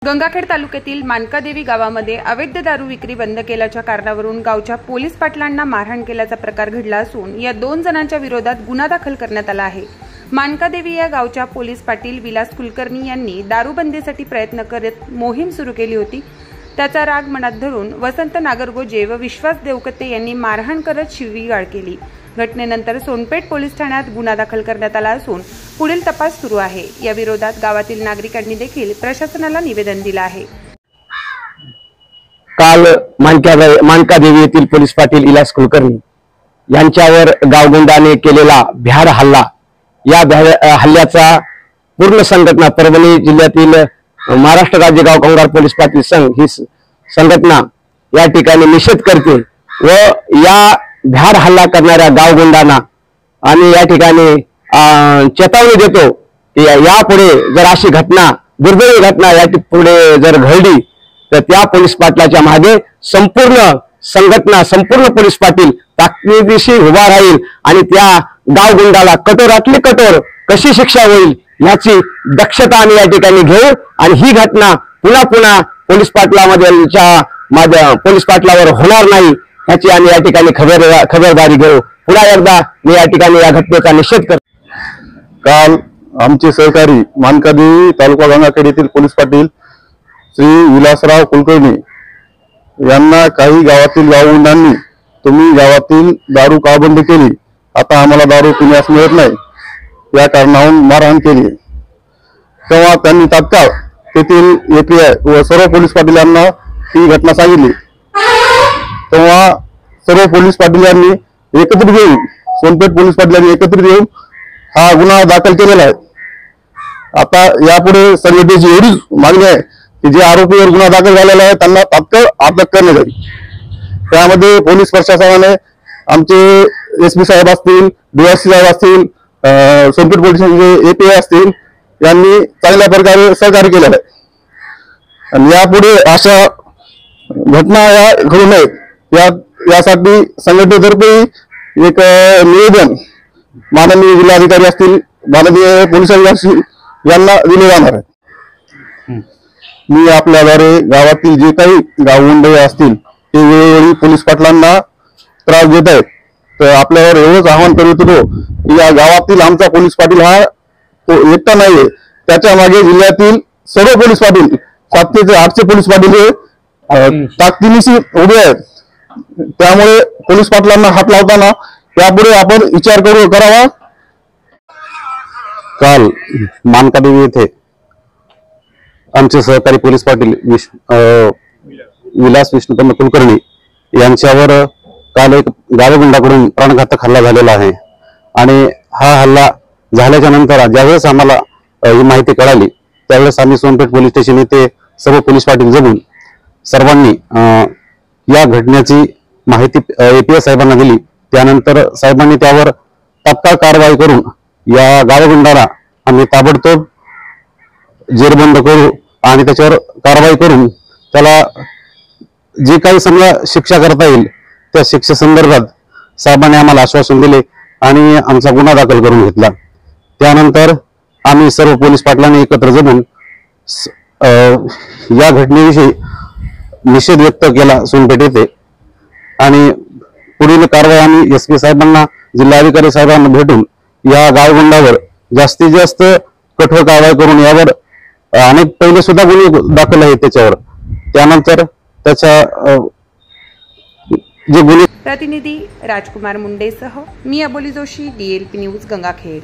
गंगाखेड तालुक्यातील मानकादेवी गावामध्ये अवैध दारू विक्री बंद केल्याच्या कारणावरून गावच्या पोलीस पाटलांना मारहाण केल्याचा प्रकार घडला असून या 2 जणांच्या विरोधात गुन्हा दाखल करण्यात आला आहे। मानकादेवी या गावच्या पोलीस पाटील विलास कुलकर्णी यांनी दारूबंदीसाठी प्रयत्न करत मोहीम सुरू केली होती। त्याचा राग मनात धरून वसंत नागरगोजे व विश्वास देवकते यांनी मारहाण करत शिवीगाळ केली। घटनेनंतर सोनपेठ पोलीस ठाण्यात गुन्हा दाखल करण्यात आला असून पुढील तपास सुरू आहे। या विरोधात गावातील नागरिकांनी देखील प्रशासनाला निवेदन दिले आहे। काल मानकादेवी येथील पोलीस पाटील विलास कुलकर्णी यांच्यावर गावगुंडाने केलेला भ्याड हल्ला, या हल्ल्याचा पूर्ण संघटना परभणी जिल्ह्यातील महाराष्ट्र राज्य गाव कामगार पोलीस पाटील संघ ही संघटना या ठिकाणी निषेध करते व या भ्याड हल्ला करणाऱ्या गावगुंडांना आणि या ठिकाणी चेतावणी देतो की यापुढे जर अशी घटना, दुर्दैवी घटना या पुढे जर घडली तर त्या पोलीस पाटलाच्या मागे संपूर्ण संघटना, संपूर्ण पोलीस पाटील ताकदीशी उभा राहील आणि त्या गावगुंडाला कठोरातली कठोर कशी शिक्षा होईल याची दक्षता आम्ही या ठिकाणी घेऊ आणि ही घटना पुन्हा पुन्हा पोलीस पाटलावर होणार नाही याची आम्ही या ठिकाणी खबरदारी घेऊ। पुन्हा एकदा मी या ठिकाणी या घटनेचा निषेध करतो। काल आमचे सहकारी मानकादेवी तालुका गंगाखेड येथील पोलीस पाटील श्री विलासराव कुलकर्णी यांना काही गावातील गावगुंडांनी तुम्ही गावातील दारू का बंद केली, आता आम्हाला दारू पिण्यास मिळत नाही या कारणावरून मारहाण केली। तेव्हा त्यांनी तात्काळ तेथील एपीआय व सर्व पोलीस पाटील यांना ही घटना सांगितली। तेव्हा सर्व पोलीस पाटील यांनी एकत्रित येऊन, सोनपेठ पोलीस पाटलांनी एकत्रित येऊन हा गुन्हा दाखल केलेला आहे। आता यापुढे संघटनेची एवढीच मागणी आहे की जे आरोपीवर गुन्हा दाखल झालेला आहे त्यांना तात्काळ अटक करण्यात यावी। त्यामध्ये पोलीस प्रशासनाने आमचे एसपी साहेब असतील, डीएसपी साहेब असतील, सोनपेठ पोलिसांचे एपीआय असतील यांनी चांगल्या प्रकारे सहकार्य केलेलं आहे आणि यापुढे अशा घटना या घडू नयेत यासाठी संघटनेतर्फे एक निवेदन माननीय जिल्हाधिकारी असतील, माननीय पोलीस अधिकारी असतील यांना दिले जाणार आहे। मी आपल्याद्वारे गावातील जे काही गावगुंडे असतील ते वेळोवेळी पोलीस पाटलांना त्रास देत आहेत, तर आपल्यावर एवढंच आवाहन करीत होतो की या गावातील आमचा पोलीस पाटील हा तो एकटा नाहीये, त्याच्या मागे जिल्ह्यातील सर्व पोलीस पाटील 700 ते 800 पोलीस पाटील ताकदीनिशी उभे आहेत। त्यामुळे पोलीस पाटलांना हात लावताना यापुढे आपण विचार करावा। काल मानकादेवी येथे आमचे सहकारी पोलीस पाटील विलास विष्णुपंत कुलकर्णी यांच्यावर काल एक गावगुंडाकडून प्राणघातक हल्ला झालेला आहे आणि हा हल्ला झाल्याच्या नंतर ज्यावेळेस आम्हाला ही माहिती कळाली त्यावेळेस आम्ही सोनपेठ पोलीस स्टेशन येथे सर्व पोलीस पाटील जमून सर्वांनी या घटनेची माहिती एपीएस साहेबांना दिली। त्यानंतर साहेबांनी त्यावर तात्काळ कारवाई करून या गावगुंडाला आम्ही ताबडतोब जेरबंद करू आणि त्याच्यावर कारवाई करून त्याला जे काही समजा शिक्षा करता येईल त्या शिक्षेसंदर्भात साहेबांनी आम्हाला आश्वासन दिले आणि आमचा गुन्हा दाखल करून घेतला। त्यानंतर आम्ही सर्व पोलीस पाटलांनी एकत्र जमून या घटनेविषयी निषेध व्यक्त केला सोनपेठ येथे आणि पुढील कारवाई आम्ही एसपी साहेबांना, जिल्हाधिकारी साहेबांना भेटून या गावगुंडावर जास्तीत जास्त कठोर कारवाई करून यावर अनेक पहिले सुद्धा गुन्हे दाखल आहेत त्याच्यावर, त्यानंतर त्याच्या जे गुन्हे। प्रतिनिधी राजकुमार मुंडेसह मी अबोली जोशी, DLP न्यूज गंगाखेड।